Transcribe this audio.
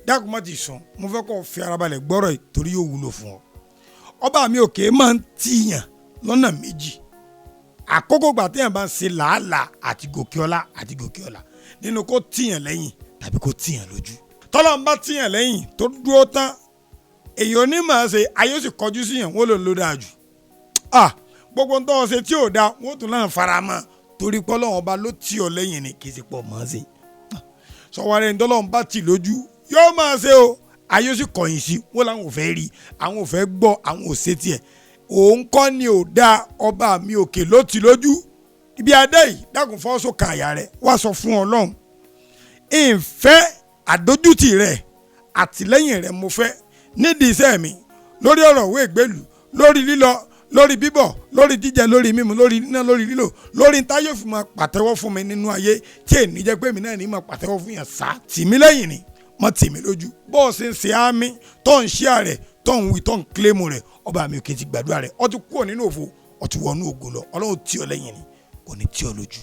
dákun má ti sùn mo fẹ́ kó fi ara balẹ̀ gbọ́rọ̀ yìí torí yóò wúlò fún ọ. ọba mi òkè máa ń tìyàn lọ́nà méjì. àkókò gbà téèyàn bá ń ṣe làálàá àti gòkè ọlá nínú kó tìyàn lẹ́yìn tàbí kó tìyàn lójú. tọ́lọ́run bá tìyàn lẹ́yìn tó dúró tán èèyàn ní màá ṣe ayé ó sì kọjú síyàn wọ́n ló dáa jù. gbogbo ń tọ́ ọ ṣe tí ò dáa wọ́n tún náà fara mọ́ torí pé Ọlọ́run ọba ló tì ọ lẹ́yìn ni kì í ṣe pọ̀ mọ́ ṣe. sọ̀wárẹ̀ ní tọ́lọ́run bá tì lójú yóò máa ṣe o ayé ó sì kọ̀yìn sí wọ́n làwọn ò fẹ́ rí àwọn ò fẹ́ gbọ́ àwọn ò ṣe tiẹ̀ òun kọ́ ni ò dáa ọba mi òkè ló tì lójú ibi adé yìí dákun fọ́ sókè àyà rẹ̀ wá sọ fún Ọlọ́run ìfẹ́ àdójútì rẹ̀ àtìlẹ́yìn rẹ̀ mo fẹ́ nídìí iṣẹ́ mi lórí ọ̀rọ̀ òwe ìgbélú lórí lílọ lórí bíbọ̀ lórí jíjẹ lórí mímu lórí iná lórí lílò lórí táyé fi máa pàtẹ́wọ́ fún mi nínú ayé tí èyí jẹ́ pé mi náà ní máa pàtẹ́wọ́ fún yàn sá tì mí lẹ́yìn ni mọ́ tì mí lójú bó o ṣe ń ṣe àmì tó ń ṣíà rẹ̀ tó ń wí tó ń kílẹ̀mù rẹ̀ ọba mi ò kì í ti gbàdúrà rẹ̀ ó ti kúrò nínú òfo ó ti wọnú ògo lọ Ọlọ́run tì ọ lẹ́yìn ni kò ní tì ọ lójú.